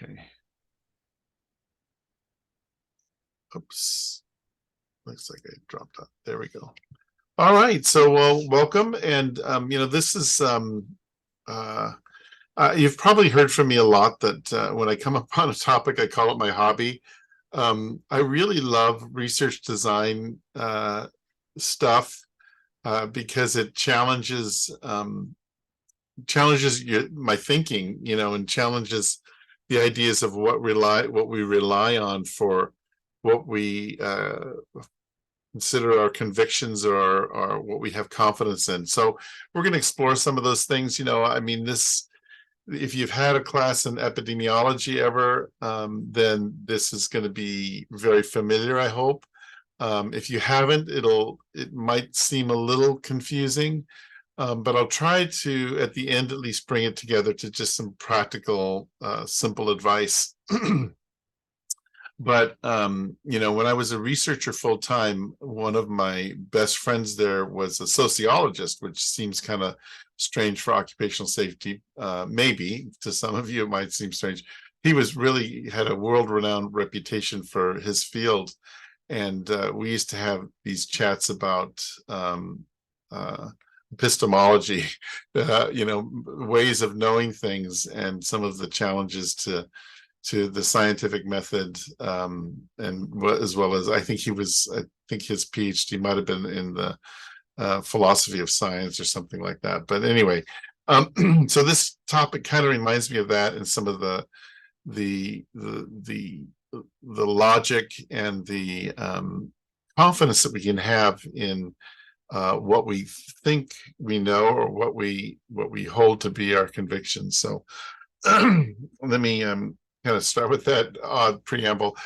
Okay. Oops. Looks like I dropped out. There we go. All right. So, well, welcome. And, this is, you've probably heard from me a lot that when I come upon a topic, I call it my hobby. I really love research design stuff because it challenges my thinking, and challenges the ideas of what we rely on for what we consider our convictions or what we have confidence in. So we're going to explore some of those things. If you've had a class in epidemiology ever, then this is going to be very familiar, I hope. If you haven't, it might seem a little confusing, but I'll try to, at the end, at least bring it together to just some practical, simple advice. But when I was a researcher full time, one of my best friends there was a sociologist, which seems kind of strange for occupational safety. Maybe to some of you it might seem strange. He had a world-renowned reputation for his field, and we used to have these chats about epistemology, ways of knowing things, and some of the challenges to the scientific method, and as well as I think his PhD might have been in the philosophy of science or something like that. But anyway, so this topic kind of reminds me of that, and some of the logic and the confidence that we can have in what we think we know, or what we hold to be our convictions. So let me kind of start with that odd preamble.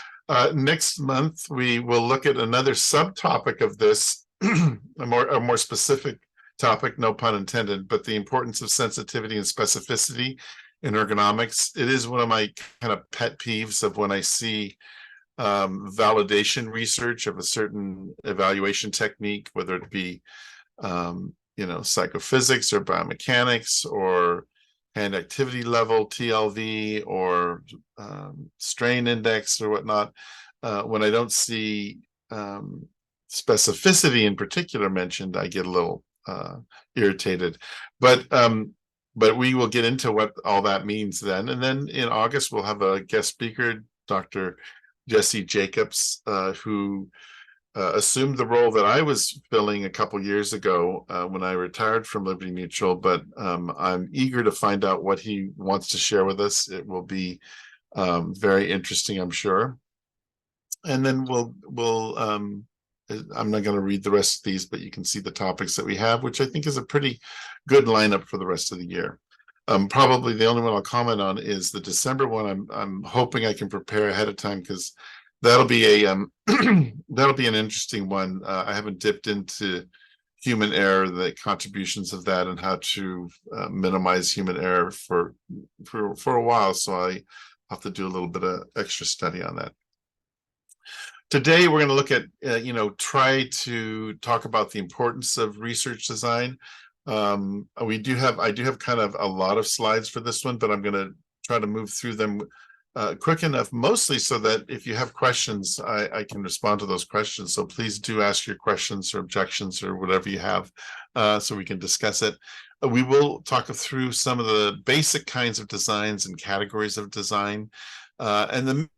Next month, we will look at another subtopic of this, a more specific topic, no pun intended, but the importance of sensitivity and specificity in ergonomics. It is one of my kind of pet peeves of when I see validation research of a certain evaluation technique, whether it be psychophysics or biomechanics or hand activity level, TLV, or strain index or whatnot. When I don't see specificity in particular mentioned, I get a little irritated. But we will get into what all that means then. And then in August, we'll have a guest speaker, Dr. Jesse Jacobs, who assumed the role that I was filling a couple years ago when I retired from Liberty Mutual, but I'm eager to find out what he wants to share with us. It will be very interesting, I'm sure. And then I'm not going to read the rest of these, but you can see the topics that we have, which I think is a pretty good lineup for the rest of the year. Probably the only one I'll comment on is the December one. I'm hoping I can prepare ahead of time, because that'll be that'll be an interesting one. I haven't dipped into human error, the contributions of that, and how to minimize human error for a while. So I have to do a little bit of extra study on that. Today we're going to look at try to talk about the importance of research design. I do have kind of a lot of slides for this one, but I'm going to try to move through them quick enough, mostly so that if you have questions, I can respond to those questions. So please do ask your questions or objections or whatever you have, so we can discuss it. We will talk through some of the basic kinds of designs and categories of design, and the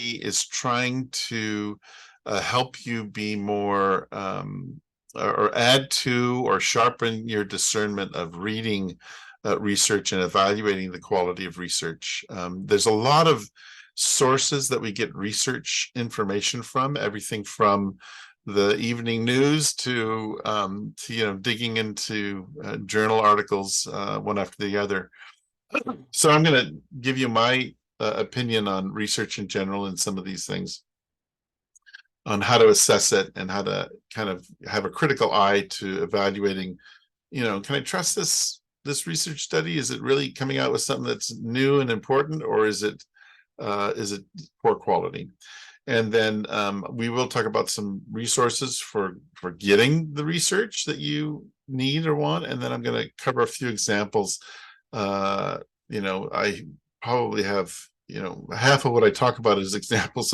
is trying to help you be more or add to or sharpen your discernment of reading research and evaluating the quality of research. There's a lot of sources that we get research information from, everything from the evening news to digging into journal articles one after the other. So I'm going to give you my opinion on research in general and some of these things, on how to assess it and how to kind of have a critical eye to evaluating, can I trust this research study? Is it really coming out with something that's new and important, or is it poor quality? And then we will talk about some resources for getting the research that you need or want. And then I'm going to cover a few examples. I probably have half of what I talk about is examples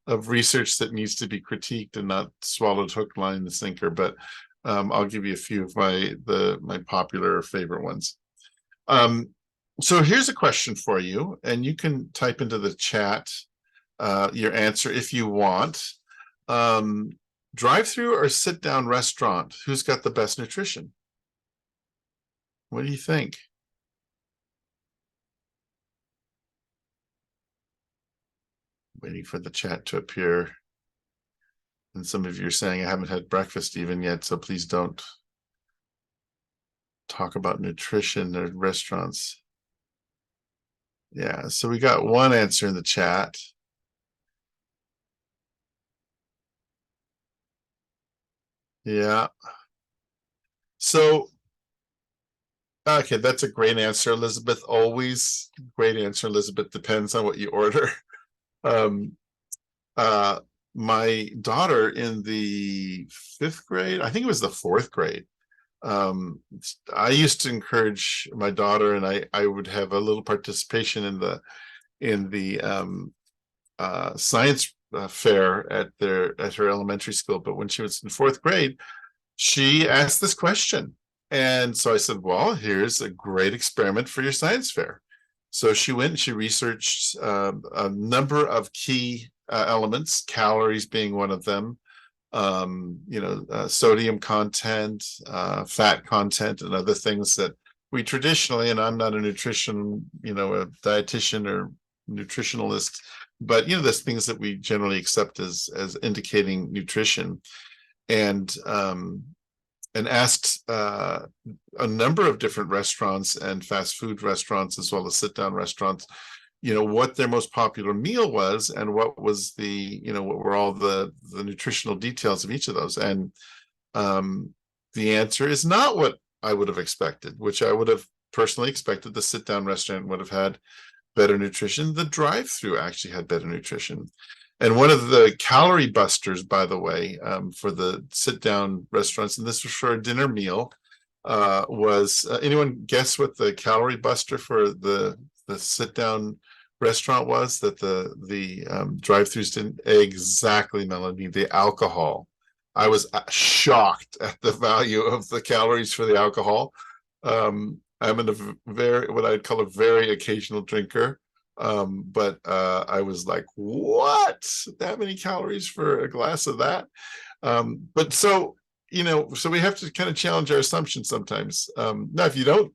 of research that needs to be critiqued and not swallowed hook, line, and sinker. But I'll give you a few of my popular favorite ones. So here's a question for you, and you can type into the chat your answer if you want. Drive-through or sit-down restaurant? Who's got the best nutrition? What do you think? Waiting for the chat to appear. And some of you are saying, I haven't had breakfast even yet, so please don't talk about nutrition or restaurants. Yeah, so we got one answer in the chat. Yeah. So, okay, that's a great answer, Elizabeth. Always great answer, Elizabeth. Depends on what you order. My daughter in the 5th grade, I think it was the 4th grade, I used to encourage my daughter, and I would have a little participation in the science fair at her elementary school. But when she was in 4th grade, she asked this question, and so I said, well, here's a great experiment for your science fair. So she went and she researched a number of key elements, calories being one of them, sodium content, fat content, and other things that we traditionally, and I'm not a nutrition, a dietitian or nutritionalist, but there's things that we generally accept as indicating nutrition, and asked a number of different restaurants and fast food restaurants as well as sit-down restaurants, what their most popular meal was and what was what were all the nutritional details of each of those. And the answer is not what I would have expected, which I would have personally expected. The sit-down restaurant would have had better nutrition. The drive-through actually had better nutrition. And one of the calorie busters, by the way, for the sit-down restaurants, and this was for a dinner meal, was anyone guess what the calorie buster for the sit-down restaurant was that the drive-throughs didn't? Exactly, Melanie, the alcohol. I was shocked at the value of the calories for the alcohol. I'm a what I'd call a very occasional drinker. But I was like, what? That many calories for a glass of that? But so we have to kind of challenge our assumptions sometimes. Now, if you don't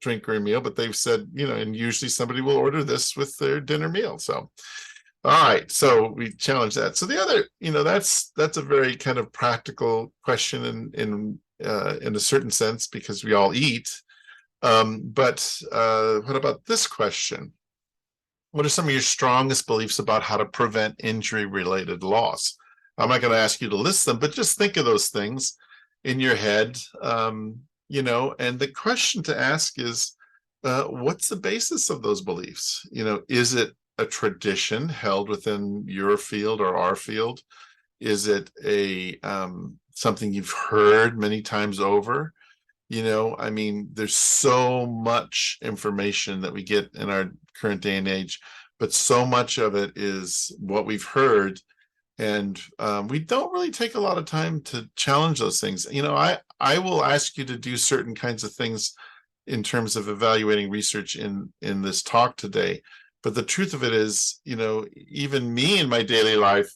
drink during meal, but they've said, and usually somebody will order this with their dinner meal. So, all right, so we challenge that. So the other, that's a very kind of practical question in a certain sense, because we all eat. But what about this question? What are some of your strongest beliefs about how to prevent injury-related loss? I'm not going to ask you to list them, but just think of those things in your head, and the question to ask is, what's the basis of those beliefs? Is it a tradition held within your field or our field? Is it something you've heard many times over? There's so much information that we get in our current day and age, but so much of it is what we've heard, and we don't really take a lot of time to challenge those things. I will ask you to do certain kinds of things in terms of evaluating research in this talk today, but the truth of it is, even me in my daily life,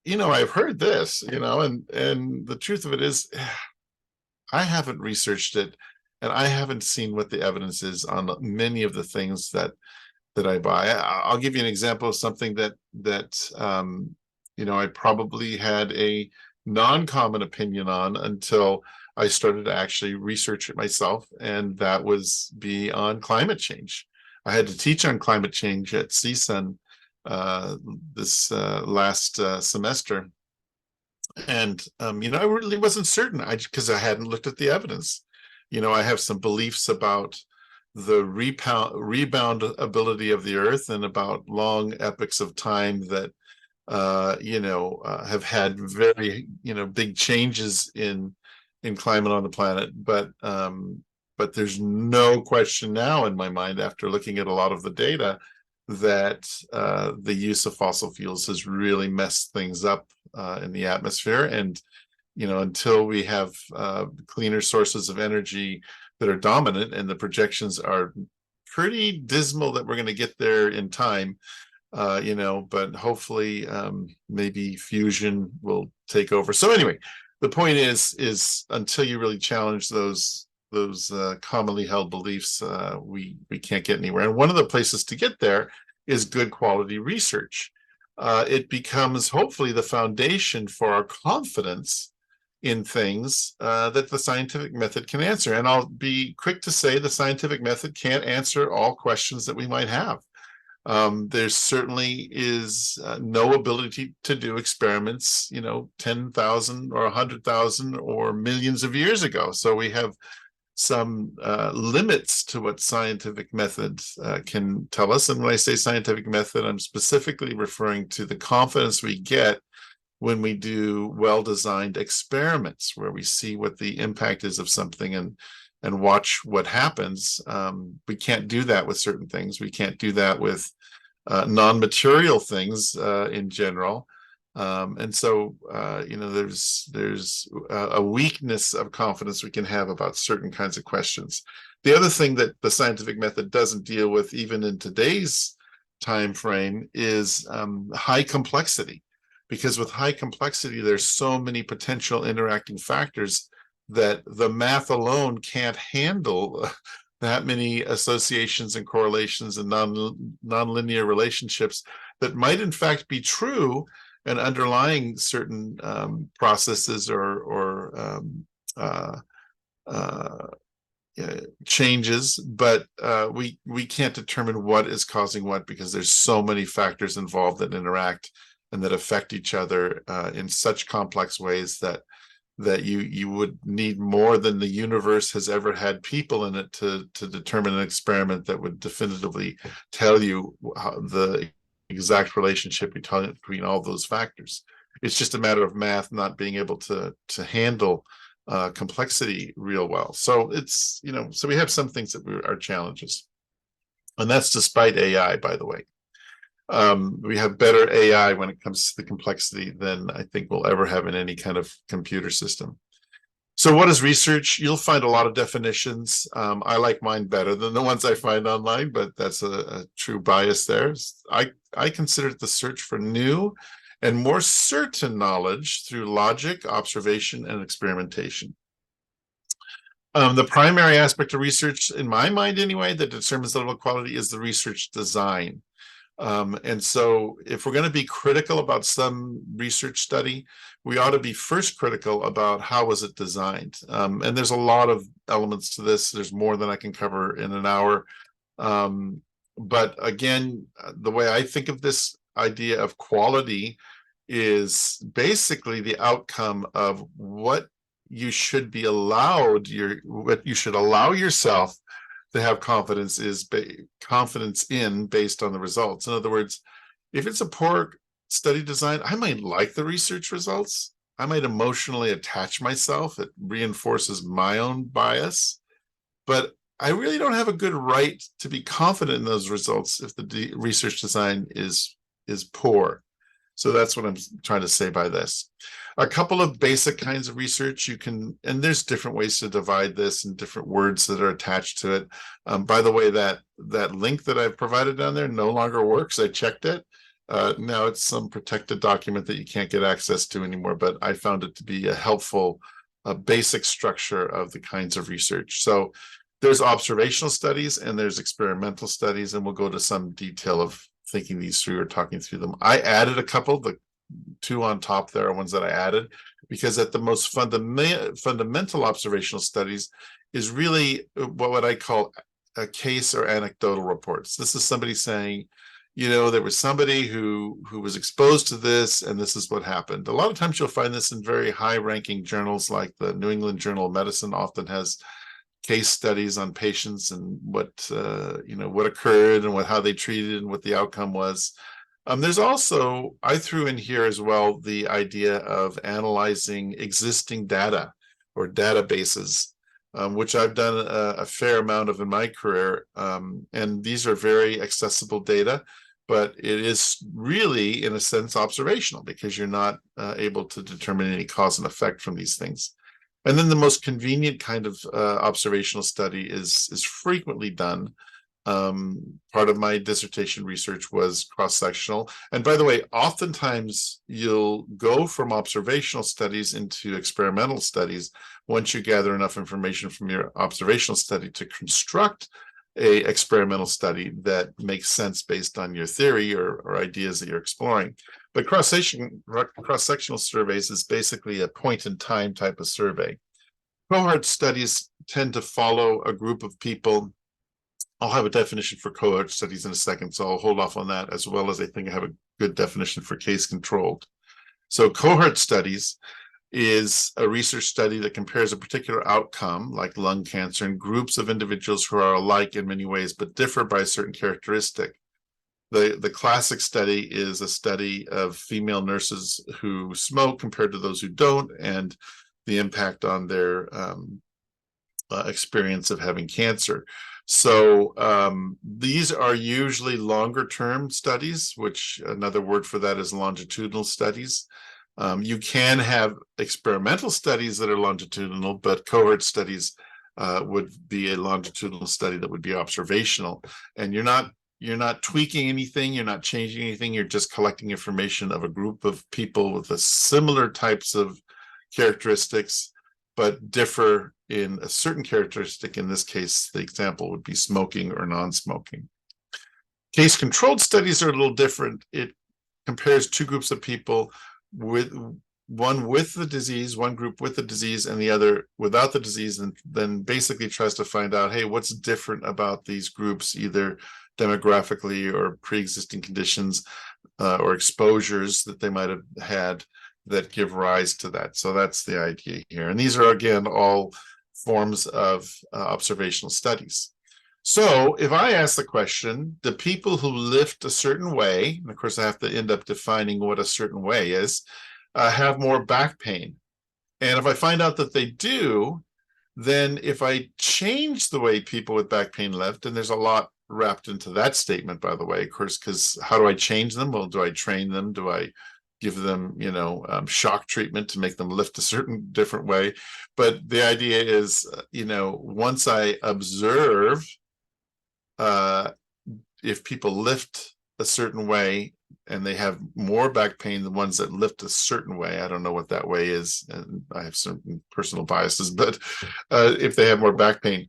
I've heard this, and the truth of it is, I haven't researched it, and I haven't seen what the evidence is on many of the things that I buy. I'll give you an example of something that I probably had a non-common opinion on until I started to actually research it myself, and that was on climate change. I had to teach on climate change at CSUN this last semester. And, I really wasn't certain because I hadn't looked at the evidence. I have some beliefs about the rebound ability of the earth and about long epochs of time that, have had very, big changes in climate on the planet. But there's no question now in my mind, after looking at a lot of the data, that the use of fossil fuels has really messed things up in the atmosphere. And, until we have cleaner sources of energy that are dominant, and the projections are pretty dismal that we're going to get there in time, but hopefully maybe fusion will take over. So anyway, the point is until you really challenge those commonly held beliefs, we can't get anywhere. And one of the places to get there is good quality research. It becomes hopefully the foundation for our confidence in things that the scientific method can answer. And I'll be quick to say the scientific method can't answer all questions that we might have. There certainly is no ability to do experiments, 10,000 or 100,000 or millions of years ago. So we have some limits to what scientific methods can tell us. And when I say scientific method, I'm specifically referring to the confidence we get when we do well-designed experiments where we see what the impact is of something and watch what happens. We can't do that with certain things. We can't do that with non-material things in general. And so, there's a weakness of confidence we can have about certain kinds of questions. The other thing that the scientific method doesn't deal with, even in today's time frame, is high complexity. Because with high complexity, there's so many potential interacting factors that the math alone can't handle that many associations and correlations and nonlinear relationships that might in fact be true and underlying certain processes or changes, but we can't determine what is causing what, because there's so many factors involved that interact and that affect each other in such complex ways that you would need more than the universe has ever had people in it to determine an experiment that would definitively tell you the exact relationship between all those factors. It's just a matter of math not being able to handle complexity real well. So it's, so we have some things that are challenges. And that's despite AI, by the way. We have better AI when it comes to the complexity than I think we'll ever have in any kind of computer system. So what is research? You'll find a lot of definitions. I like mine better than the ones I find online, but that's a true bias there. I consider it the search for new and more certain knowledge through logic, observation, and experimentation. The primary aspect of research, in my mind anyway, that determines the level of quality is the research design. And so if we're going to be critical about some research study, we ought to be first critical about how was it designed. And there's a lot of elements to this. There's more than I can cover in an hour. But again, the way I think of this idea of quality is basically the outcome of what you should be allowed, what you should allow yourself to have confidence in based on the results. In other words, if it's a poor study design, I might like the research results. I might emotionally attach myself. It reinforces my own bias, but I really don't have a good right to be confident in those results if the research design is poor. So that's what I'm trying to say by this. A couple of basic kinds of research and there's different ways to divide this and different words that are attached to it. By the way, that link that I've provided down there no longer works. I checked it. Now it's some protected document that you can't get access to anymore, but I found it to be a helpful basic structure of the kinds of research. So there's observational studies and there's experimental studies, and we'll go to some detail of thinking these through or talking through them. I added a couple. The two on top there are ones that I added, because at the most fundamental observational studies is really what I call a case or anecdotal reports. This is somebody saying, there was somebody who was exposed to this, and this is what happened. A lot of times you'll find this in very high-ranking journals, like the New England Journal of Medicine often has case studies on patients and what occurred and how they treated and what the outcome was. There's also, I threw in here as well, the idea of analyzing existing data or databases. which I've done a fair amount of in my career. And these are very accessible data, but it is really, in a sense, observational because you're not able to determine any cause and effect from these things. And then the most convenient kind of observational study is frequently done. Part of my dissertation research was cross-sectional. And by the way, oftentimes you'll go from observational studies into experimental studies once you gather enough information from your observational study to construct a experimental study that makes sense based on your theory or ideas that you're exploring. But cross-sectional surveys is basically a point-in-time type of survey. Cohort studies tend to follow a group of people. I'll have a definition for cohort studies in a second, so I'll hold off on that, as well as I think I have a good definition for case-controlled. So cohort studies is a research study that compares a particular outcome, like lung cancer, in groups of individuals who are alike in many ways, but differ by a certain characteristic. The classic study is a study of female nurses who smoke compared to those who don't, and the impact on their experience of having cancer. So these are usually longer term studies, which another word for that is longitudinal studies. You can have experimental studies that are longitudinal, but cohort studies would be a longitudinal study that would be observational. And you're not tweaking anything, you're not changing anything, you're just collecting information of a group of people with a similar types of characteristics, but differ in a certain characteristic. In this case, the example would be smoking or non-smoking. Case-controlled studies are a little different. It compares two groups of people, with one with the disease, one group with the disease, and the other without the disease, and then basically tries to find out, hey, what's different about these groups, either demographically or pre-existing conditions or exposures that they might have had that give rise to that. So that's the idea here. And these are, again, all forms of observational studies. So if I ask the question, the people who lift a certain way, and of course I have to end up defining what a certain way is, have more back pain. And if I find out that they do, then if I change the way people with back pain lift, and there's a lot wrapped into that statement, by the way, of course, because how do I change them? Well, do I train them? Do I give them, shock treatment to make them lift a certain different way? But the idea is, once I observe if people lift a certain way and they have more back pain than ones that lift a certain way, I don't know what that way is, and I have certain personal biases, but if they have more back pain,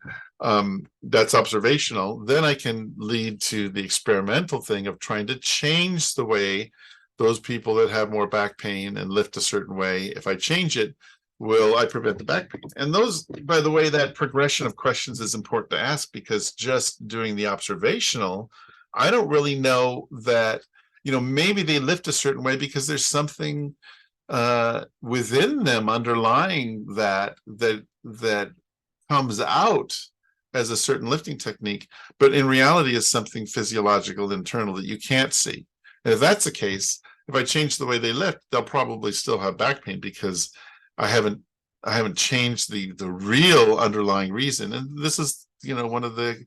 that's observational. Then I can lead to the experimental thing of trying to change the way those people that have more back pain and lift a certain way, if I change it, will I prevent the back pain? And those, by the way, that progression of questions is important to ask, because just doing the observational, I don't really know that, maybe they lift a certain way because there's something within them underlying that comes out as a certain lifting technique, but in reality is something physiological internal that you can't see. And if that's the case, if I change the way they lift, they'll probably still have back pain because I haven't changed the real underlying reason. And this is, one of the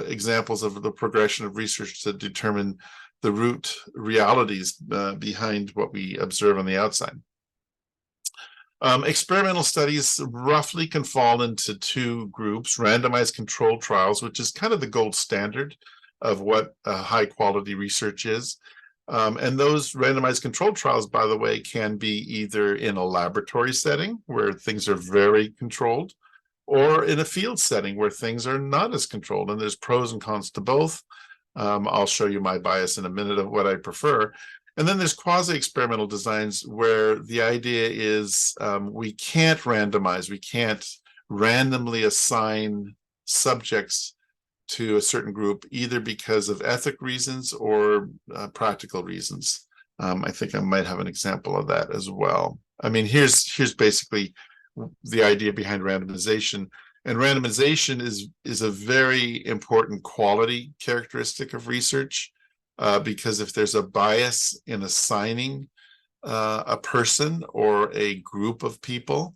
examples of the progression of research to determine the root realities behind what we observe on the outside. Experimental studies roughly can fall into two groups: randomized controlled trials, which is kind of the gold standard of what high quality research is. And those randomized controlled trials, by the way, can be either in a laboratory setting where things are very controlled, or in a field setting where things are not as controlled. And there's pros and cons to both. I'll show you my bias in a minute of what I prefer. And then there's quasi-experimental designs where the idea is we can't randomize, we can't randomly assign subjects to a certain group, either because of ethic reasons or practical reasons. I think I might have an example of that as well. I mean, here's basically the idea behind randomization. And randomization is a very important quality characteristic of research, because if there's a bias in assigning a person or a group of people,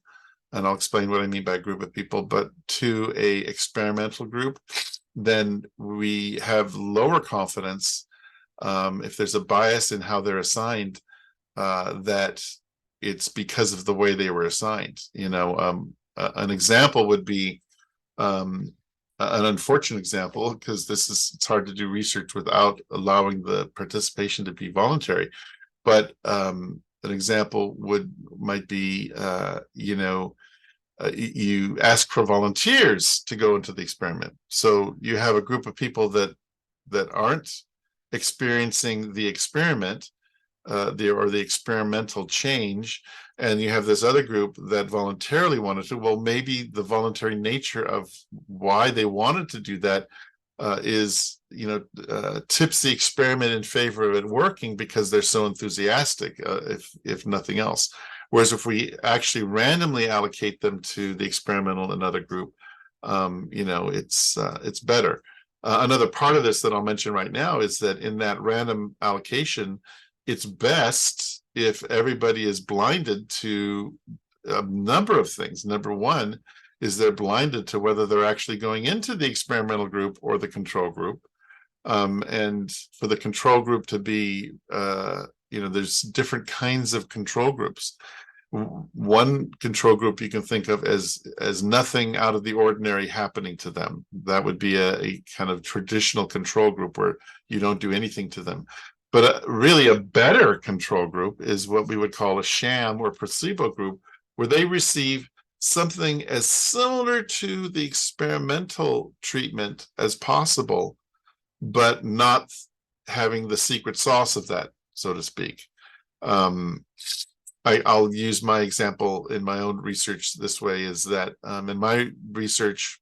and I'll explain what I mean by a group of people, but to a experimental group, then we have lower confidence if there's a bias in how they're assigned, that it's because of the way they were assigned. An example would be an unfortunate example, because it's hard to do research without allowing the participation to be voluntary. But an example might be, you ask for volunteers to go into the experiment. So you have a group of people that aren't experiencing the experiment, the experimental change, and you have this other group that voluntarily wanted to. Well, maybe the voluntary nature of why they wanted to do that tips the experiment in favor of it working, because they're so enthusiastic, if nothing else. Whereas if we actually randomly allocate them to the experimental another group, it's better. Another part of this that I'll mention right now is that in that random allocation, it's best if everybody is blinded to a number of things. Number one is they're blinded to whether they're actually going into the experimental group or the control group. And for the control group to be, there's different kinds of control groups. One control group you can think of as nothing out of the ordinary happening to them. That would be a kind of traditional control group where you don't do anything to them. But really a better control group is what we would call a sham or placebo group, where they receive something as similar to the experimental treatment as possible, but not having the secret sauce of that, so to speak. I'll use my example in my own research this way, is that in my research,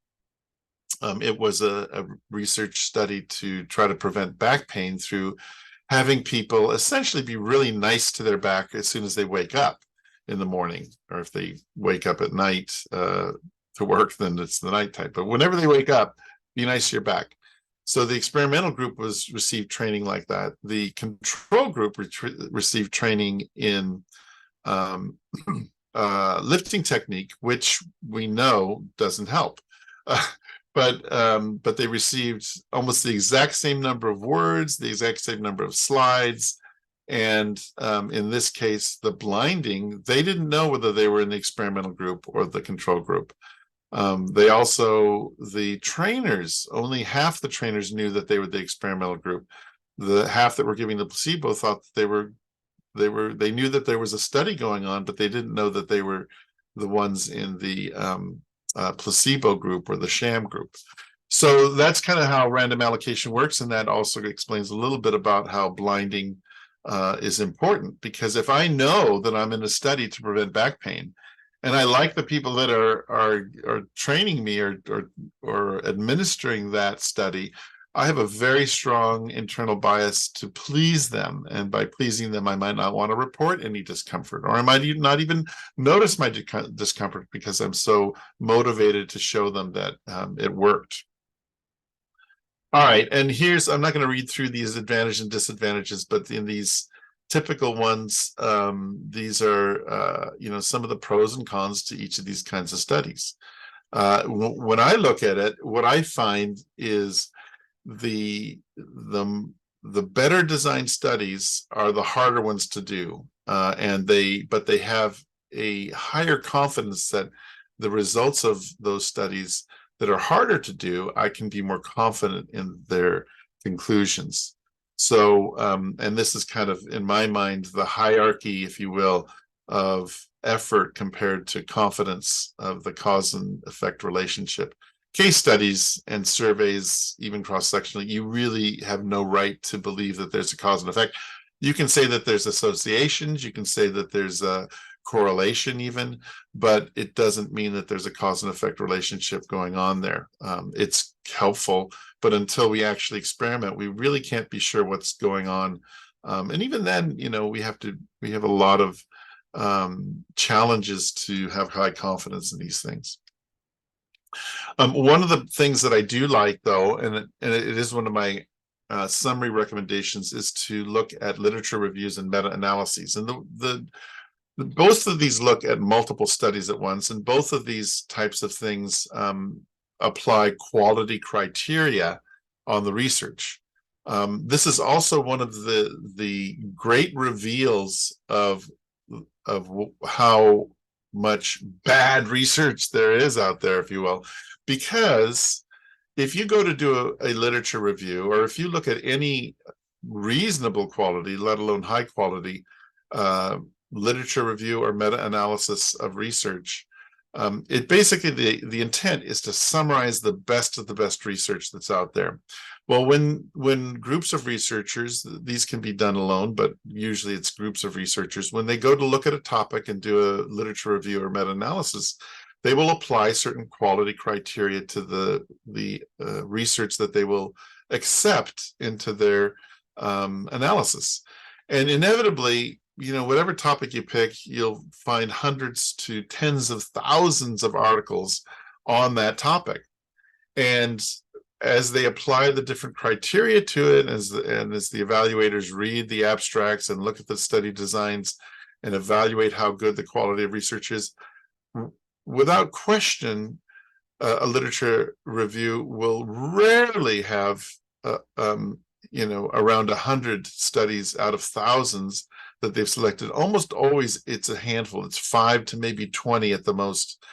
it was a research study to try to prevent back pain through having people essentially be really nice to their back as soon as they wake up in the morning, or if they wake up at night to work, then it's the nighttime. But whenever they wake up, be nice to your back. So the experimental group received training like that. The control group received training in lifting technique, which we know doesn't help. But they received almost the exact same number of words, the exact same number of slides. And in this case, the blinding, they didn't know whether they were in the experimental group or the control group. The trainers, only half the trainers knew that they were the experimental group. The half that were giving the placebo thought that they knew that there was a study going on, but they didn't know that they were the ones in the placebo group or the sham group. So that's kind of how random allocation works, and that also explains a little bit about how blinding is important. Because if I know that I'm in a study to prevent back pain, and I like the people that are training me or administering that study, I have a very strong internal bias to please them. And by pleasing them, I might not want to report any discomfort, or I might not even notice my discomfort, because I'm so motivated to show them that it worked. All right, and I'm not going to read through these advantages and disadvantages, but in these typical ones, these are some of the pros and cons to each of these kinds of studies. When I look at it, what I find is the better designed studies are the harder ones to do, but they have a higher confidence that the results of those studies that are harder to do, I can be more confident in their conclusions. So, and this is kind of, in my mind, the hierarchy, if you will, of effort compared to confidence of the cause and effect relationship. Case studies and surveys, even cross-sectionally, you really have no right to believe that there's a cause and effect. You can say that there's associations, you can say that there's a correlation even, but it doesn't mean that there's a cause and effect relationship going on there. It's helpful, but until we actually experiment, we really can't be sure what's going on. And even then, we have a lot of challenges to have high confidence in these things. One of the things that I do like, though, and it is one of my summary recommendations, is to look at literature reviews and meta-analyses. And both of these look at multiple studies at once, and both of these types of things apply quality criteria on the research. This is also one of the great reveals of how much bad research there is out there, if you will, because if you go to do a literature review, or if you look at any reasonable quality, let alone high quality literature review or meta-analysis of research, it basically, the intent is to summarize the best of the best research that's out there. Well, when groups of researchers, these can be done alone, but usually it's groups of researchers, when they go to look at a topic and do a literature review or meta-analysis, they will apply certain quality criteria to the research that they will accept into their analysis. And inevitably, whatever topic you pick, you'll find hundreds to tens of thousands of articles on that topic. And as they apply the different criteria to it, and as the evaluators read the abstracts and look at the study designs and evaluate how good the quality of research is, without question, a literature review will rarely have around 100 studies out of thousands that they've selected. Almost always it's a handful. It's 5 to maybe 20 at the most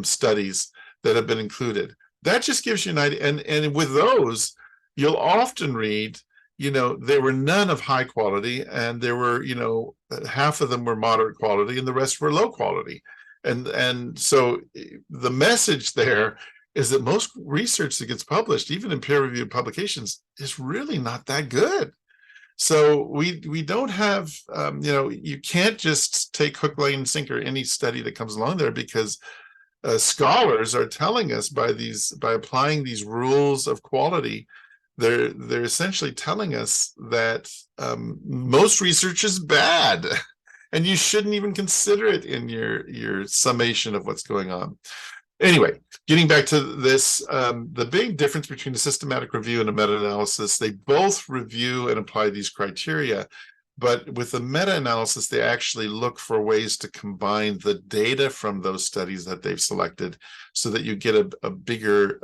studies that have been included. That just gives you an idea. And with those, you'll often read, there were none of high quality, and there were, half of them were moderate quality and the rest were low quality. And so the message there is that most research that gets published, even in peer-reviewed publications, is really not that good. So we don't have, you can't just take hook, line, and sinker any study that comes along there, because scholars are telling us by applying these rules of quality, they're essentially telling us that most research is bad, and you shouldn't even consider it in your summation of what's going on. Anyway, getting back to this, the big difference between a systematic review and a meta-analysis, they both review and apply these criteria, but with the meta-analysis, they actually look for ways to combine the data from those studies that they've selected, so that you get a bigger,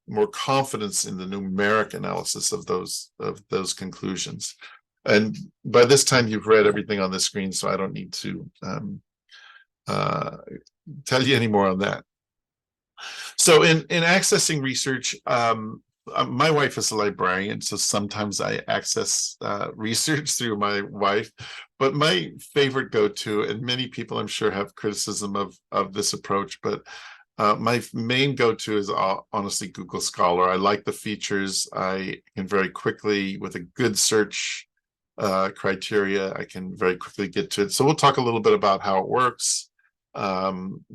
more confidence in the numeric analysis of those conclusions. And by this time, you've read everything on the screen, so I don't need to tell you any more on that. So in accessing research, my wife is a librarian, so sometimes I access research through my wife. But my favorite go-to, and many people I'm sure have criticism of this approach, but my main go-to is honestly Google Scholar. I like the features. I can very quickly, with a good search criteria, I can very quickly get to it. So we'll talk a little bit about how it works.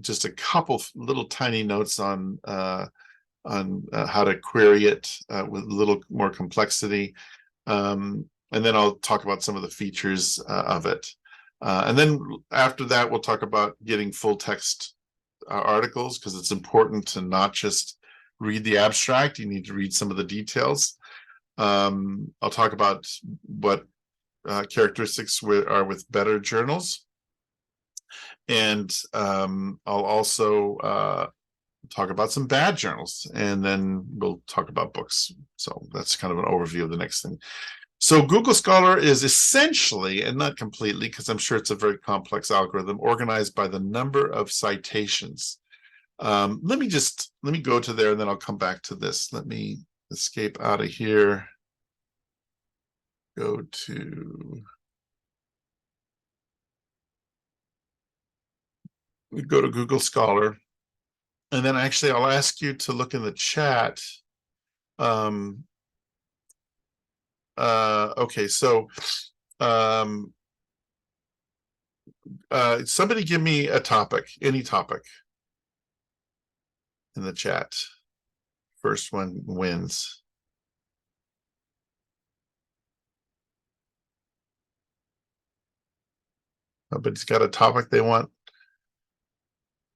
Just a couple little tiny notes on how to query it with a little more complexity, and then I'll talk about some of the features of it, and then after that we'll talk about getting full text articles, because it's important to not just read the abstract. You need to read some of the details. I'll talk about what characteristics are with better journals. And I'll also talk about some bad journals, and then we'll talk about books. So that's kind of an overview of the next thing. So Google Scholar is essentially, and not completely, because I'm sure it's a very complex algorithm, organized by the number of citations. Let me go to there, and then I'll come back to this. Let me escape out of here. Go to Google Scholar, and then actually I'll ask you to look in the chat. Okay, so somebody give me a topic, any topic in the chat. First one wins. Nobody's got a topic they want.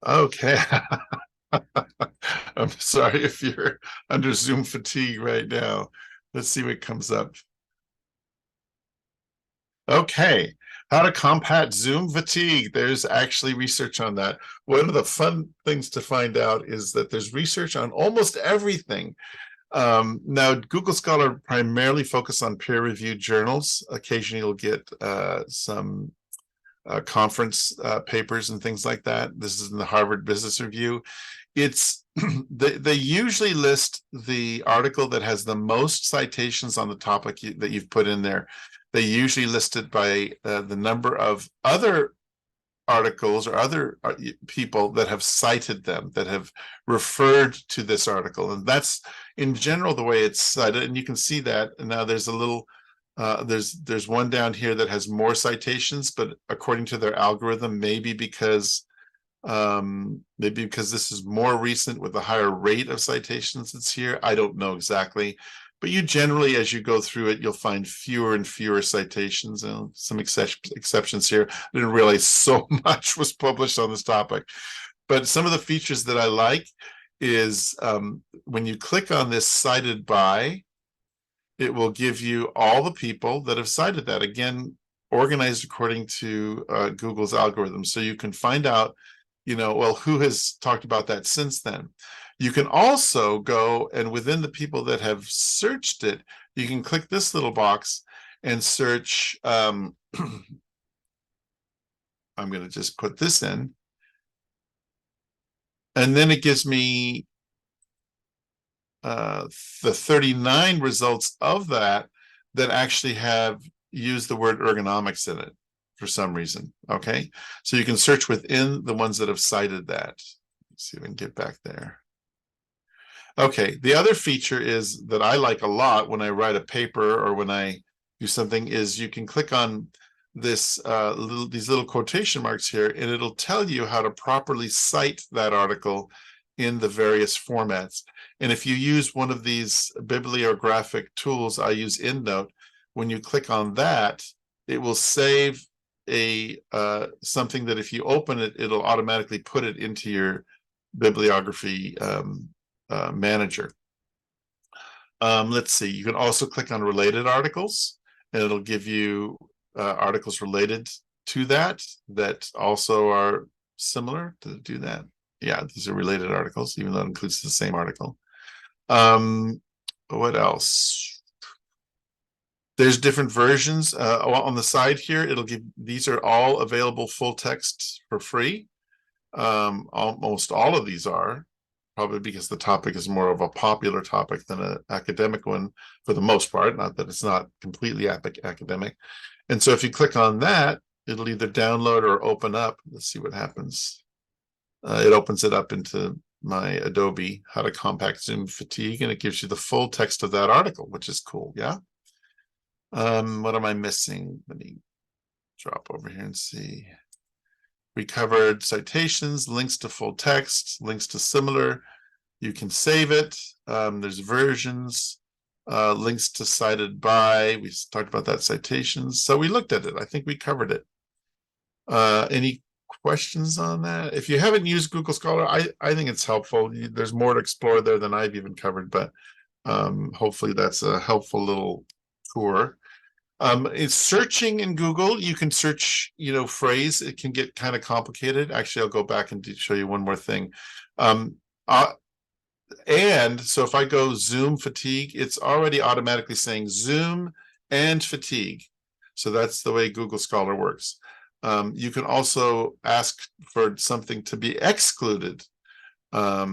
Okay. I'm sorry if you're under Zoom fatigue right now. Let's see what comes up. Okay. How to combat Zoom fatigue. There's actually research on that. One of the fun things to find out is that there's research on almost everything. Now, Google Scholar primarily focus on peer-reviewed journals. Occasionally, you'll get some conference papers and things like that. This is in the Harvard Business Review. It's they usually list the article that has the most citations on the topic that you've put in there. They usually list it by the number of other articles or other people that have cited them, that have referred to this article. And that's in general the way it's cited. And you can see that. And now there's a little, there's one down here that has more citations, but according to their algorithm, maybe because this is more recent with a higher rate of citations that's here. I don't know exactly. But you generally, as you go through it, you'll find fewer and fewer citations, and some exceptions here. I didn't realize so much was published on this topic. But some of the features that I like is when you click on this cited by, it will give you all the people that have cited that, again, organized according to Google's algorithm. So you can find out, well, who has talked about that since then. You can also go, and within the people that have searched it, you can click this little box and search. I'm going to just put this in. And then it gives me the 39 results of that actually have used the word ergonomics in it for some reason. Okay, so you can search within the ones that have cited that. Let's see if we can get back there. Okay, the other feature is that I like a lot when I write a paper or when I do something is you can click on this these little quotation marks here, and it'll tell you how to properly cite that article in the various formats. And if you use one of these bibliographic tools, I use EndNote, when you click on that, it will save a something that if you open it, it'll automatically put it into your bibliography manager. Let's see, you can also click on related articles, and it'll give you articles related to that also are similar to do that. Yeah, these are related articles, even though it includes the same article. What else? There's different versions on the side here. It'll give, these are all available full text for free. Almost all of these are, probably because the topic is more of a popular topic than an academic one for the most part, not that it's not completely academic. And so if you click on that, it'll either download or open up. Let's see what happens. It opens it up into my Adobe, How to Combat Zoom Fatigue, and it gives you the full text of that article, which is cool, yeah? What am I missing? Let me drop over here and see. We covered citations, links to full text, links to similar. You can save it. There's versions, links to cited by. We talked about that, citations. So we looked at it. I think we covered it. Any questions on that? If you haven't used Google Scholar, I think it's helpful. There's more to explore there than I've even covered, but hopefully that's a helpful little tour. It's searching in Google. You can search, phrase. It can get kind of complicated. Actually, I'll go back and show you one more thing. And so if I go Zoom fatigue, it's already automatically saying Zoom and fatigue. So that's the way Google Scholar works. You can also ask for something to be excluded. I'll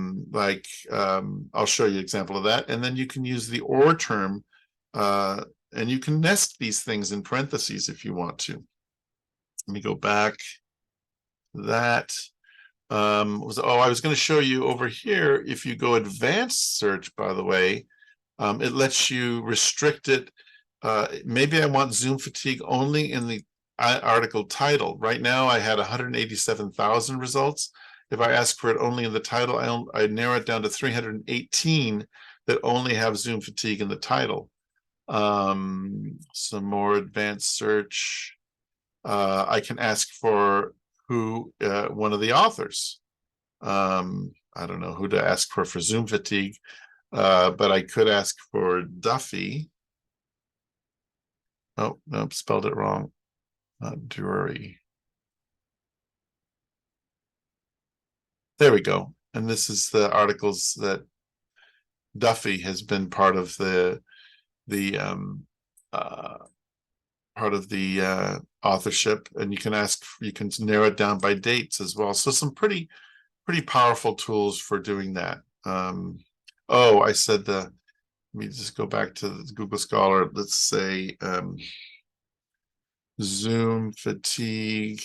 show you an example of that. And then you can use the or term, and you can nest these things in parentheses if you want to. Let me go back. That I was going to show you over here. If you go advanced search, by the way, it lets you restrict it. Maybe I want Zoom fatigue only in the article title. Right now, I had 187,000 results. If I ask for it only in the title, I narrow it down to 318 that only have Zoom fatigue in the title. Some more advanced search. I can ask for who one of the authors. I don't know who to ask for Zoom fatigue, but I could ask for Duffy. Oh, no, spelled it wrong. Drury. There we go. And this is the articles that Duffy has been part of the authorship, and you can narrow it down by dates as well. So some pretty powerful tools for doing that. Oh, I said let me just go back to the Google Scholar. Let's say Zoom fatigue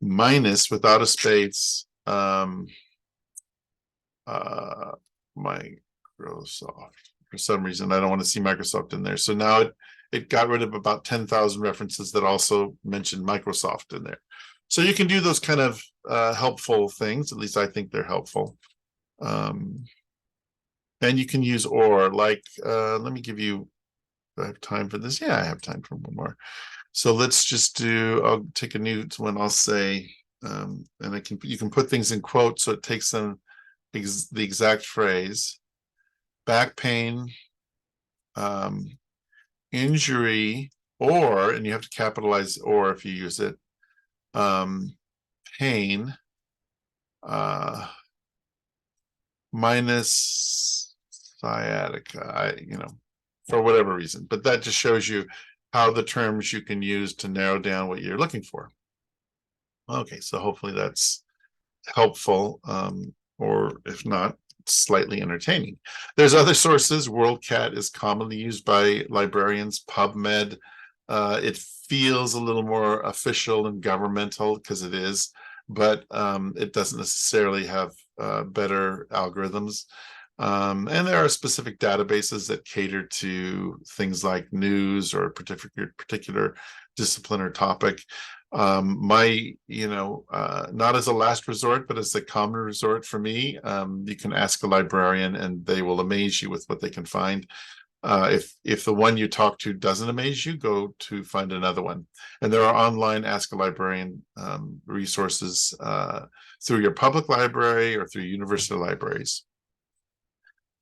minus without a space Microsoft. For some reason, I don't want to see Microsoft in there. So now it got rid of about 10,000 references that also mentioned Microsoft in there. So you can do those kind of helpful things. At least I think they're helpful. And you can use or, like, let me give you, I have time for this. Yeah, I have time for one more. So let's just I'll take a new one. I'll say, and you can put things in quotes so it takes them the exact phrase. Back pain, injury, or, and you have to capitalize or if you use it, pain, minus sciatica, for whatever reason. But that just shows you how the terms you can use to narrow down what you're looking for. Okay, so hopefully that's helpful, or if not, slightly entertaining. There's other sources. WorldCat is commonly used by librarians. PubMed, it feels a little more official and governmental because it is, but it doesn't necessarily have better algorithms. And there are specific databases that cater to things like news or particular discipline or topic. Not as a last resort, but as a common resort for me, you can ask a librarian and they will amaze you with what they can find. If the one you talk to doesn't amaze you, go to find another one. And there are online Ask a Librarian resources through your public library or through university libraries.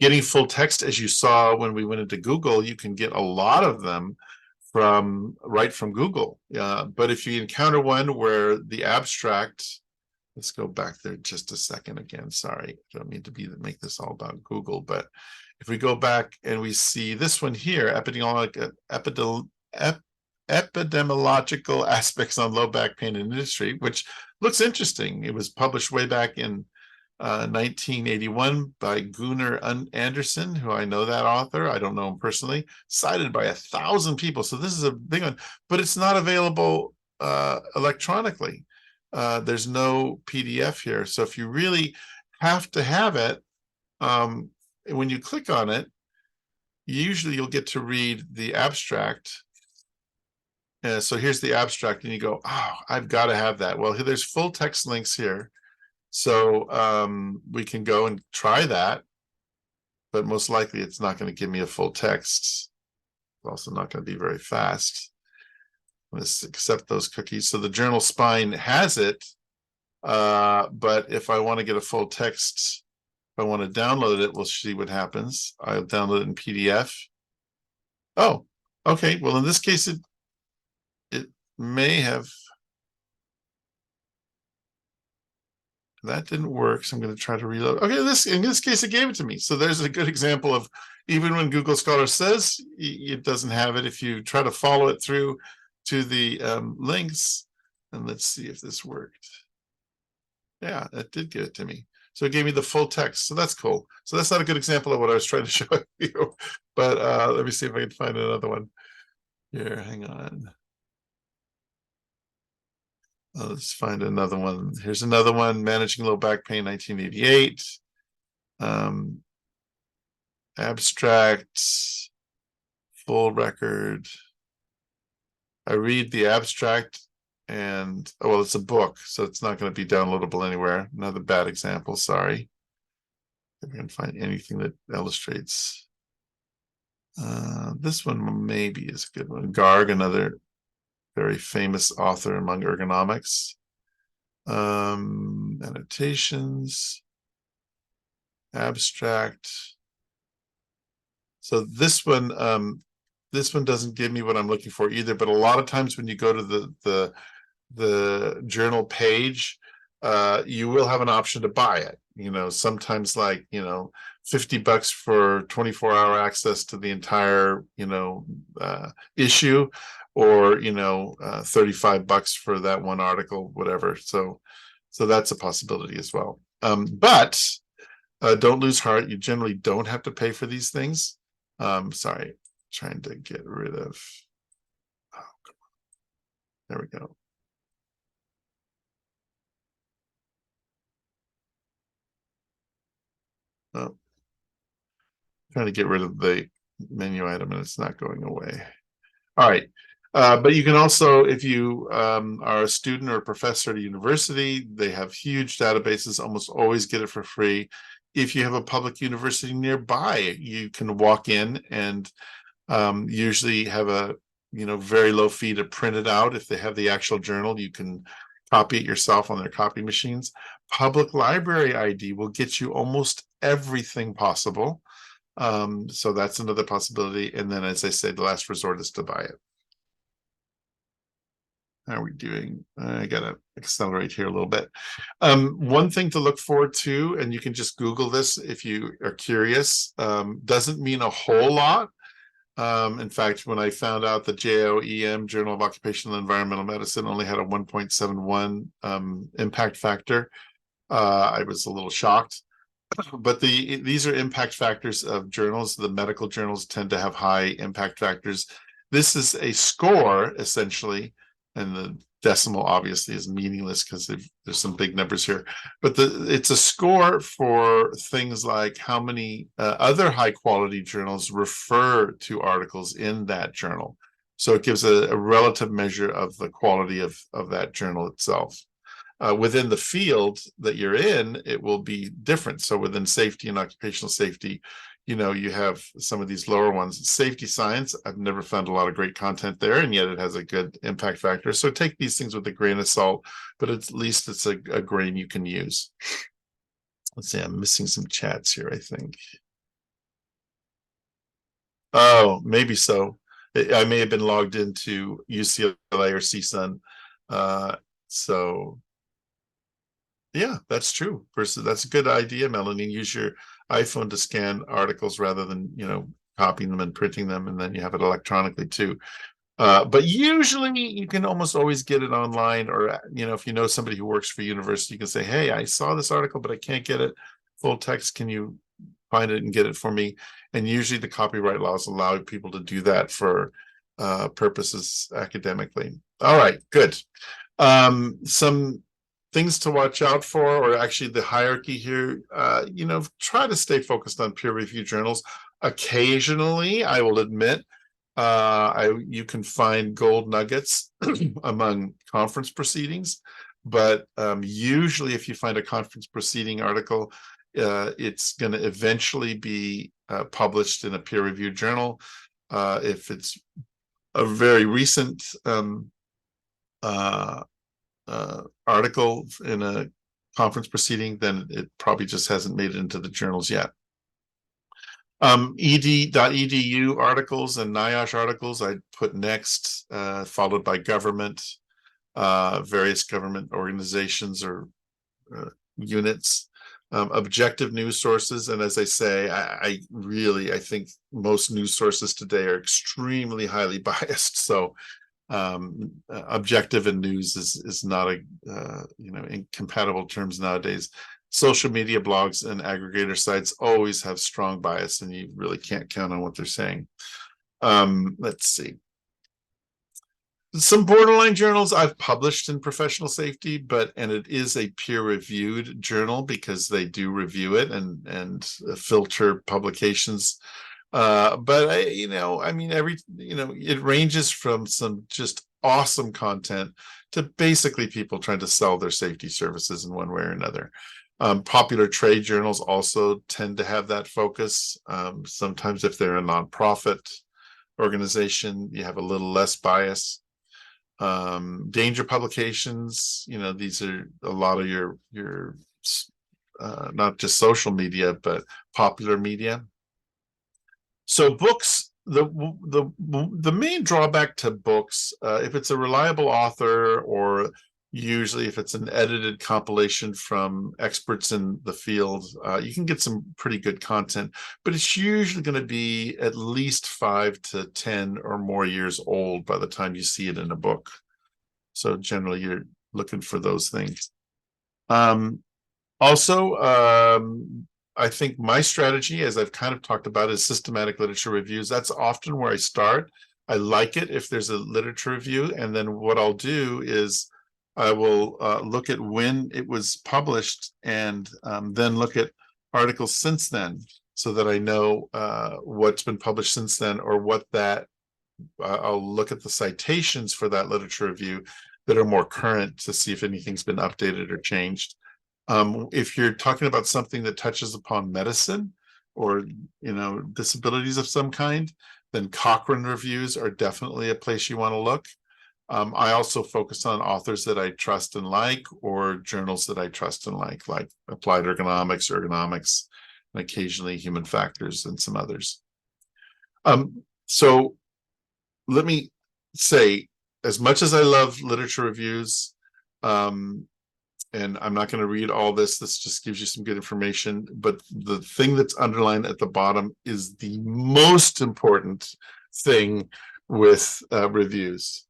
Getting full text, as you saw when we went into Google, you can get a lot of them right from Google. But if you encounter one where the abstract, let's go back there just a second again. Sorry, I don't mean to make this all about Google, but if we go back and we see this one here, epidemiological aspects on low back pain in industry, which looks interesting. It was published way back in 1981 by Gunnar Anderson, who I know that author. I don't know him personally. Cited by 1,000 people. So this is a big one, but it's not available electronically. There's no PDF here. So if you really have to have it, when you click on it, usually you'll get to read the abstract. So here's the abstract and you go, oh, I've got to have that. Well, there's full text links here. So we can go and try that, but most likely it's not going to give me a full text. It's also not going to be very fast. Let's accept those cookies. So the journal spine has it, but if I want to get a full text, if I want to download it, we'll see what happens. I'll download it in PDF. Oh, okay. Well, in this case, it may have. That didn't work, so I'm going to try to reload. Okay, in this case, it gave it to me. So there's a good example of, even when Google Scholar says it doesn't have it, if you try to follow it through to the links, and let's see if this worked. Yeah, that did get it to me. So it gave me the full text. So that's cool. So that's not a good example of what I was trying to show you. But let me see if I can find another one. Here, hang on. Let's find another one. Here's another one, Managing Low Back Pain, 1988. Abstract, full record. I read the abstract and, oh, well, it's a book, so it's not going to be downloadable anywhere. Another bad example, sorry. If I can find anything that illustrates. This one maybe is a good one. Garg, another very famous author among ergonomics. Annotations, abstract. So this one, This one doesn't give me what I'm looking for either, but a lot of times when you go to the journal page, you will have an option to buy it. Sometimes like, $50 for 24-hour access to the entire, issue, or, $35 for that one article, whatever. So that's a possibility as well. But don't lose heart. You generally don't have to pay for these things. Sorry, trying to get rid of. Oh, come on. There we go. Oh, trying to get rid of the menu item and it's not going away. All right. But you can also, if you are a student or a professor at a university, they have huge databases, almost always get it for free. If you have a public university nearby, you can walk in and usually have a very low fee to print it out. If they have the actual journal, you can copy it yourself on their copy machines. Public library ID will get you almost everything possible. So that's another possibility. And then, as I say, the last resort is to buy it. How are we doing? I gotta accelerate here a little bit. One thing to look forward to, and you can just Google this if you are curious, doesn't mean a whole lot. In fact, when I found out the JOEM, Journal of Occupational and Environmental Medicine, only had a 1.71 impact factor, I was a little shocked. But these are impact factors of journals. The medical journals tend to have high impact factors. This is a score, essentially, and the decimal obviously is meaningless because there's some big numbers here. But it's a score for things like how many other high-quality journals refer to articles in that journal. So it gives a relative measure of the quality of that journal itself. Within the field that you're in, it will be different. So within safety and occupational safety, you have some of these lower ones. Safety science, I've never found a lot of great content there, and yet it has a good impact factor. So take these things with a grain of salt, but at least it's a grain you can use. Let's see, I'm missing some chats here, I think. Oh, maybe so. I may have been logged into UCLA or CSUN. So yeah, that's true. That's a good idea, Melanie. Use your iPhone to scan articles rather than, copying them and printing them, and then you have it electronically too. But usually you can almost always get it online, or, if you know somebody who works for university, you can say, hey, I saw this article, but I can't get it full text. Can you find it and get it for me? And usually the copyright laws allow people to do that for purposes academically. All right, good. Some things to watch out for, or actually the hierarchy here, try to stay focused on peer-reviewed journals. Occasionally, I will admit, you can find gold nuggets among conference proceedings, but usually if you find a conference proceeding article, it's going to eventually be published in a peer-reviewed journal. If it's a very recent article in a conference proceeding, then it probably just hasn't made it into the journals yet. ed.edu articles and NIOSH articles I'd put next, followed by government, various government organizations or units, objective news sources. And as I say, I think most news sources today are extremely highly biased. So objective and news is not a incompatible terms nowadays. Social media blogs and aggregator sites always have strong bias, and you really can't count on what they're saying. Let's see. Some borderline journals I've published in professional safety, and it is a peer-reviewed journal because they do review it and filter publications. But it ranges from some just awesome content to basically people trying to sell their safety services in one way or another. Popular trade journals also tend to have that focus. Sometimes if they're a nonprofit organization, you have a little less bias. Danger publications, these are a lot of your not just social media, but popular media. So books the main drawback to books, if it's a reliable author, or usually if it's an edited compilation from experts in the field, you can get some pretty good content, but it's usually going to be at least 5 to 10 or more years old by the time you see it in a book. So generally you're looking for those things. Also, I think my strategy, as I've kind of talked about, is systematic literature reviews. That's often where I start. I like it if there's a literature review, and then what I'll do is I will look at when it was published, and then look at articles since then, so that I know what's been published since then, or what that I'll look at the citations for that literature review that are more current to see if anything's been updated or changed. If you're talking about something that touches upon medicine or, disabilities of some kind, then Cochrane reviews are definitely a place you want to look. I also focus on authors that I trust and like, or journals that I trust and like Applied Ergonomics, and occasionally Human Factors and some others. So let me say, as much as I love literature reviews, and I'm not going to read all this, this just gives you some good information, but the thing that's underlined at the bottom is the most important thing with reviews.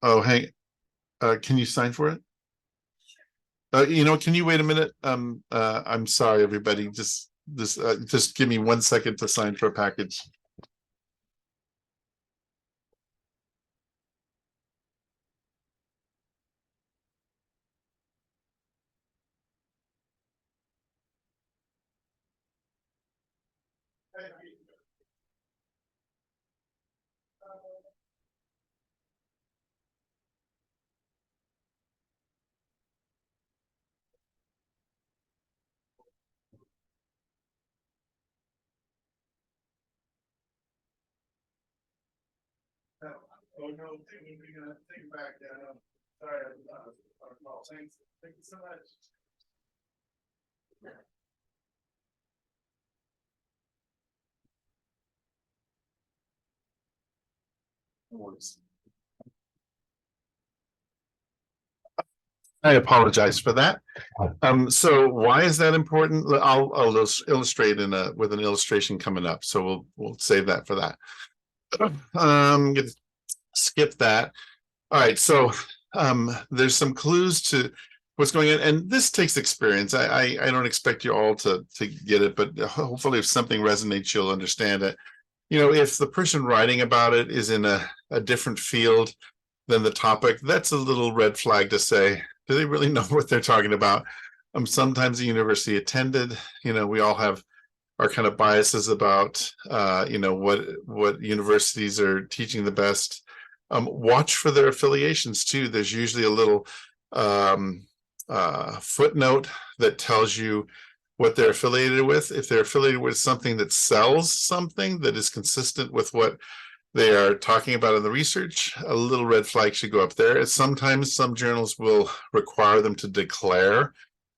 Oh, hey, can you sign for it? Can you wait a minute? I'm sorry, everybody. Just give me 1 second to sign for a package. Oh no, we're gonna take it back down. Sorry, thanks. Thank you so much. I apologize for that. So why is that important? I'll illustrate with an illustration coming up. So we'll save that for that. Skip that. All right. So there's some clues to what's going on, and this takes experience. I don't expect you all to get it, but hopefully if something resonates, you'll understand it. If the person writing about it is in a different field than the topic, that's a little red flag to say, do they really know what they're talking about? Sometimes the university attended, we all have our kind of biases about, what universities are teaching the best. Watch for their affiliations too. There's usually a little footnote that tells you what they're affiliated with. If they're affiliated with something that sells something that is consistent with what they are talking about in the research, a little red flag should go up there. Sometimes some journals will require them to declare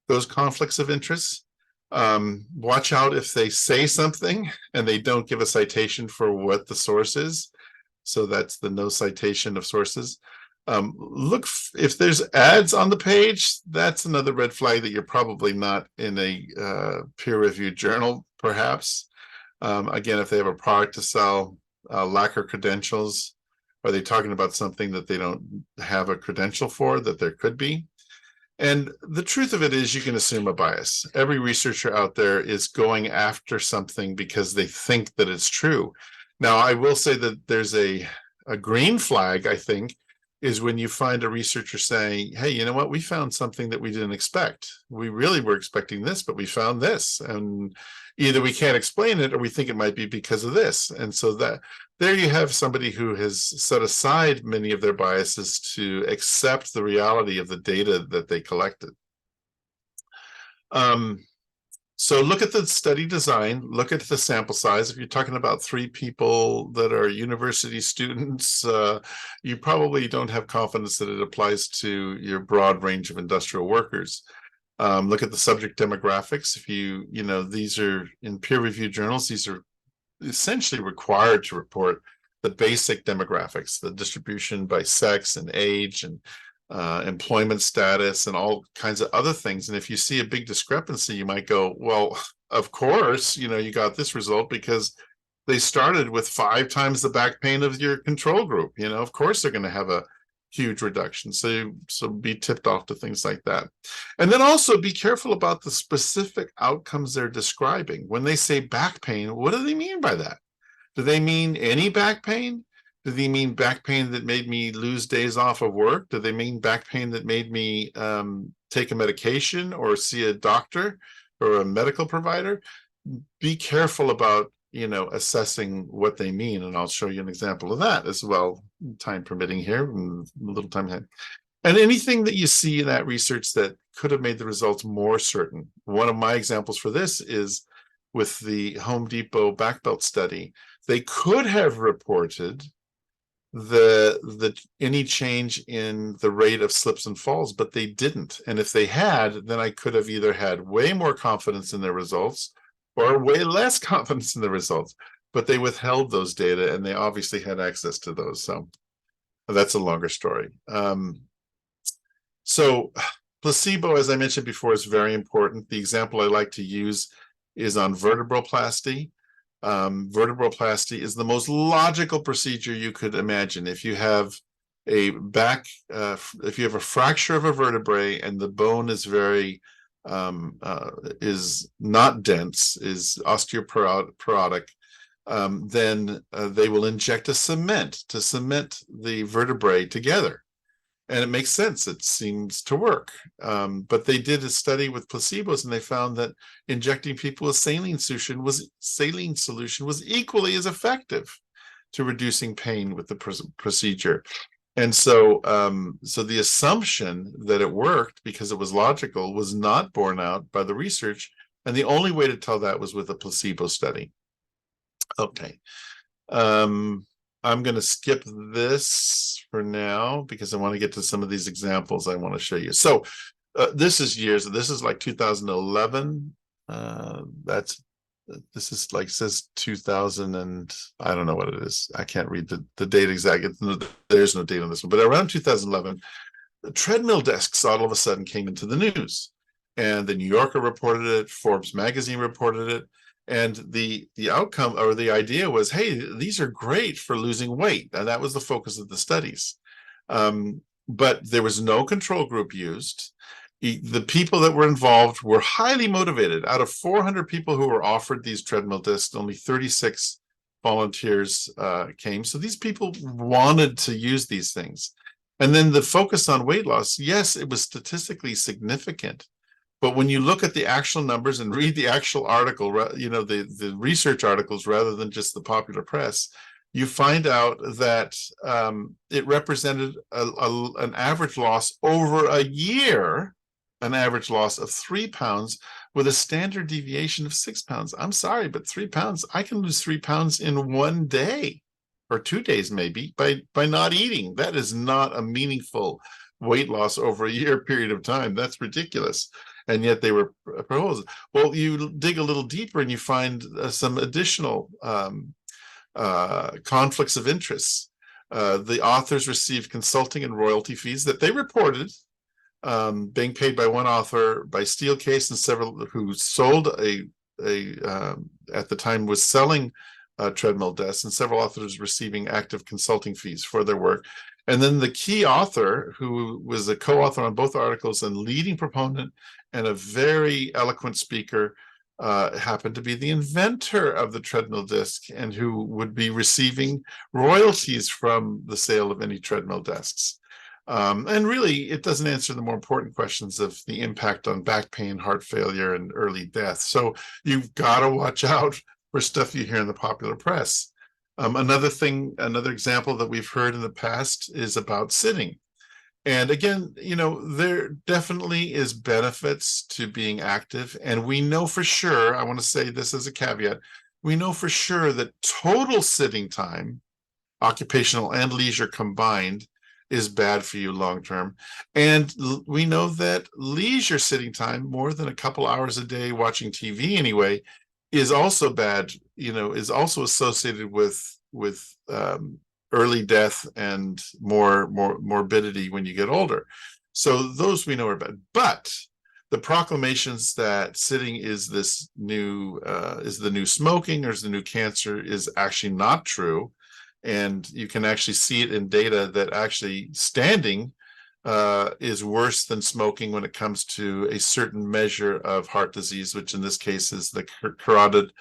those conflicts of interest. Watch out if they say something and they don't give a citation for what the source is. So that's the no citation of sources. Look if there's ads on the page. That's another red flag that you're probably not in a peer-reviewed journal, perhaps. Again, if they have a product to sell, lack of credentials. Are they talking about something that they don't have a credential for, that there could be? And the truth of it is, you can assume a bias. Every researcher out there is going after something because they think that it's true. Now, I will say that there's a green flag, I think, is when you find a researcher saying, hey, you know what, we found something that we didn't expect. We really were expecting this, but we found this. And either we can't explain it or we think it might be because of this. And so that there you have somebody who has set aside many of their biases to accept the reality of the data that they collected. So look at the study design, look at the sample size. If you're talking about 3 people that are university students, you probably don't have confidence that it applies to your broad range of industrial workers. Look at the subject demographics. If these are in peer-reviewed journals, these are essentially required to report the basic demographics, the distribution by sex and age and employment status and all kinds of other things. And if you see a big discrepancy, you might go, well, of course, you got this result because they started with 5 times the back pain of your control group. Of course they're going to have a huge reduction. So be tipped off to things like that. And then also be careful about the specific outcomes they're describing. When they say back pain, what do they mean by that? Do they mean any back pain? Do they mean back pain that made me lose days off of work? Do they mean back pain that made me take a medication or see a doctor or a medical provider? Be careful about assessing what they mean, and I'll show you an example of that as well, time permitting here, and a little time ahead. And anything that you see in that research that could have made the results more certain. One of my examples for this is with the Home Depot back belt study. They could have reported any change in the rate of slips and falls, but they didn't. And if they had, then I could have either had way more confidence in their results or way less confidence in the results, but they withheld those data, and they obviously had access to those. So that's a longer story. So placebo, as I mentioned before, is very important. The example I like to use is on vertebroplasty. Vertebroplasty is the most logical procedure you could imagine. If you have a if you have a fracture of a vertebrae and the bone is very is not dense, is osteoporotic, then they will inject a cement to cement the vertebrae together. And it makes sense. It seems to work. But they did a study with placebos, and they found that injecting people with saline solution was equally as effective to reducing pain with the procedure. And so the assumption that it worked because it was logical was not borne out by the research. And the only way to tell that was with a placebo study. Okay. I'm going to skip this for now because I want to get to some of these examples I want to show you. So this is years. This is like 2011. This is like says 2000 and I don't know what it is. I can't read the date exactly. There's no date on this one, but around 2011, the treadmill desks all of a sudden came into the news, and the New Yorker reported it. Forbes magazine reported it. And the outcome or the idea was, hey, these are great for losing weight. And that was the focus of the studies. But there was no control group used. The people that were involved were highly motivated. Out of 400 people who were offered these treadmill discs, only 36 volunteers came. So these people wanted to use these things. And then the focus on weight loss, yes, it was statistically significant. But when you look at the actual numbers and read the actual article, the research articles rather than just the popular press, you find out that it represented an average loss over a year, an average loss of 3 pounds with a standard deviation of 6 pounds. I'm sorry, but 3 pounds, I can lose 3 pounds in 1 day or 2 days maybe by not eating. That is not a meaningful weight loss over a year period of time. That's ridiculous. And yet they were proposed. Well, you dig a little deeper and you find some additional conflicts of interest. The authors received consulting and royalty fees that they reported being paid by one author by Steelcase and several who sold at the time was selling treadmill desks, and several authors receiving active consulting fees for their work. And then the key author, who was a co-author on both articles and leading proponent and a very eloquent speaker, happened to be the inventor of the treadmill disc and who would be receiving royalties from the sale of any treadmill desks. And really, it doesn't answer the more important questions of the impact on back pain, heart failure, and early death. So you've got to watch out for stuff you hear in the popular press. Another example that we've heard in the past is about sitting. And again, there definitely is benefits to being active. And we know for sure, I want to say this as a caveat, we know for sure that total sitting time, occupational and leisure combined, is bad for you long term. And we know that leisure sitting time, more than a couple hours a day watching TV anyway, is also bad, is also associated with early death and more morbidity when you get older. So those we know are bad. But the proclamations that sitting is this new is the new smoking or is the new cancer is actually not true. And you can actually see it in data that actually standing is worse than smoking when it comes to a certain measure of heart disease, which in this case is the carotid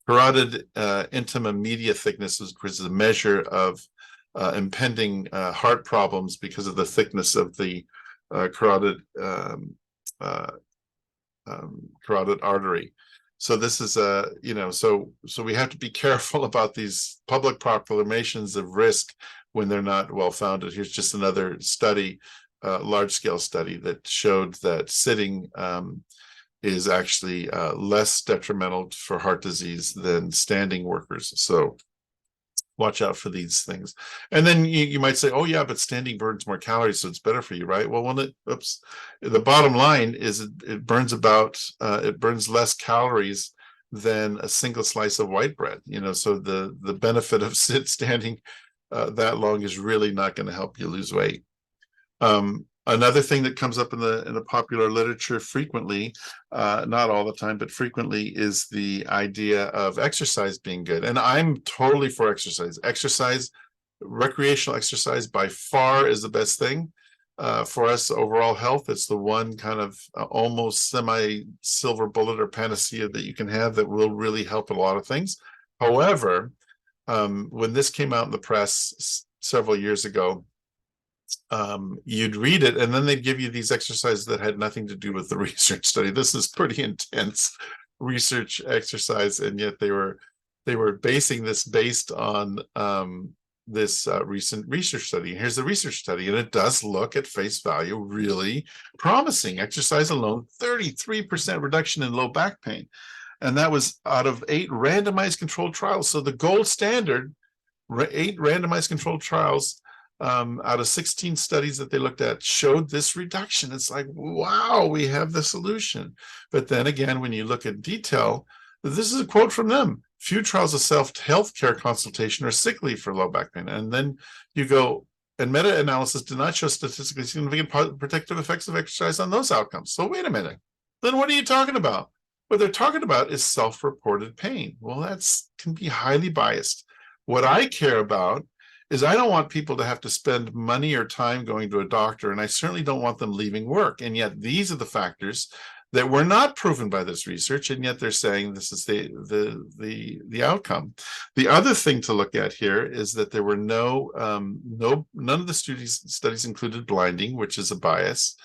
intima media thickness, which is a measure of impending heart problems because of the thickness of the carotid artery. So this is so we have to be careful about these public proclamations of risk when they're not well founded. Here's just another study, large scale study that showed that sitting is actually less detrimental for heart disease than standing workers. So watch out for these things. And then you might say, oh yeah, but standing burns more calories, so it's better for you, right? Well, the bottom line is it burns less calories than a single slice of white bread, so the benefit of standing that long is really not going to help you lose weight. Another thing that comes up in the popular literature frequently, not all the time, but frequently, is the idea of exercise being good. And I'm totally for exercise. Recreational exercise by far is the best thing for us overall health. It's the one kind of almost semi-silver bullet or panacea that you can have that will really help a lot of things. However, when this came out in the press several years ago, you'd read it and then they'd give you these exercises that had nothing to do with the research study. This is pretty intense research exercise, and yet they were basing this based on this recent research study. And here's the research study, and it does look at face value really promising. Exercise alone, 33% reduction in low back pain, and that was out of 8 randomized controlled trials. So the gold standard, 8 randomized controlled trials out of 16 studies that they looked at showed this reduction. It's like, wow, we have the solution. But then again, when you look at detail, this is a quote from them: few trials of self-healthcare consultation are sick leave for low back pain. And then you go, and meta-analysis did not show statistically significant protective effects of exercise on those outcomes. So wait a minute, then what are you talking about? What they're talking about is self-reported pain. Well, that's can be highly biased. What I care about is I don't want people to have to spend money or time going to a doctor, and I certainly don't want them leaving work. And yet these are the factors that were not proven by this research, and yet they're saying this is the outcome. The other thing to look at here is that there were none of the studies included blinding, which is a bias.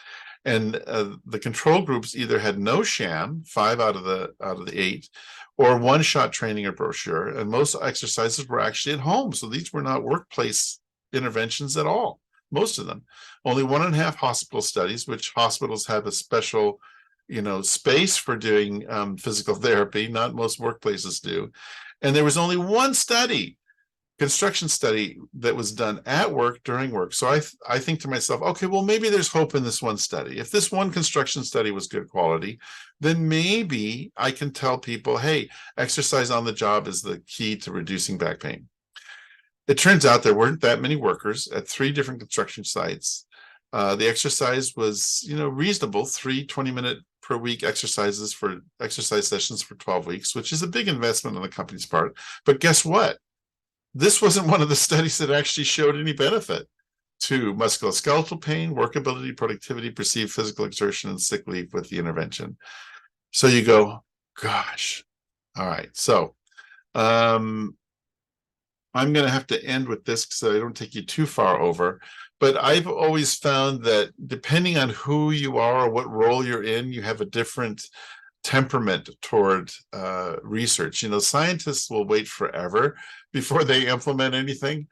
And the control groups either had no sham, 5 out of the 8, or one-shot training or brochure, and most exercises were actually at home. So these were not workplace interventions at all, most of them. Only 1.5 hospital studies, which hospitals have a special, space for doing physical therapy. Not most workplaces do. And there was only 1 study, construction study, that was done at work during work. So I think to myself, okay, well, maybe there's hope in this one study. If this one construction study was good quality, then maybe I can tell people, hey, exercise on the job is the key to reducing back pain. It turns out there weren't that many workers at 3 different construction sites. The exercise was, reasonable, 3 20-minute per week exercise sessions for 12 weeks, which is a big investment on the company's part. But guess what? This wasn't one of the studies that actually showed any benefit to musculoskeletal pain, workability, productivity, perceived physical exertion, and sick leave with the intervention. So you go, gosh. All right. So I'm going to have to end with this because I don't take you too far over. But I've always found that depending on who you are or what role you're in, you have a different temperament toward research. Scientists will wait forever before they implement anything.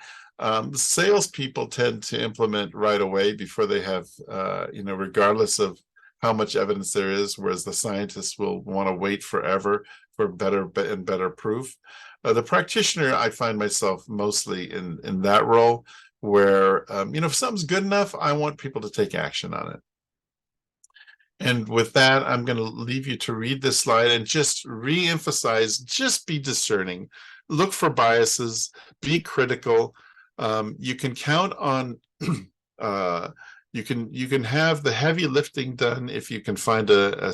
Salespeople tend to implement right away before they have, regardless of how much evidence there is, whereas the scientists will want to wait forever for better and better proof. The practitioner, I find myself mostly in that role where, if something's good enough, I want people to take action on it. And with that, I'm going to leave you to read this slide and just re-emphasize, just be discerning, look for biases, be critical. You can count on, you can have the heavy lifting done if you can find a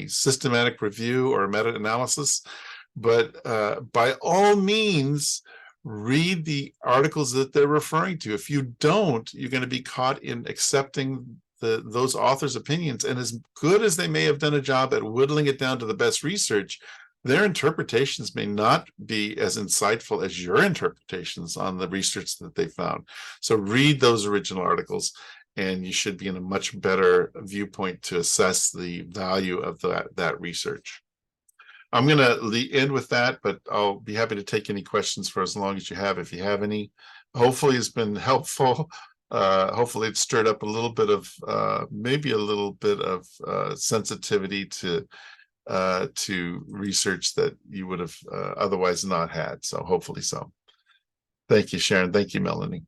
systematic review or a meta-analysis. But by all means, read the articles that they're referring to. If you don't, you're going to be caught in accepting those authors' opinions. And as good as they may have done a job at whittling it down to the best research, their interpretations may not be as insightful as your interpretations on the research that they found. So read those original articles, and you should be in a much better viewpoint to assess the value of that research. I'm going to end with that, but I'll be happy to take any questions for as long as you have, if you have any. Hopefully it's been helpful. Hopefully it stirred up a little bit of, maybe a little bit of sensitivity to research that you would have otherwise not had. So hopefully so. Thank you, Sharon. Thank you, Melanie.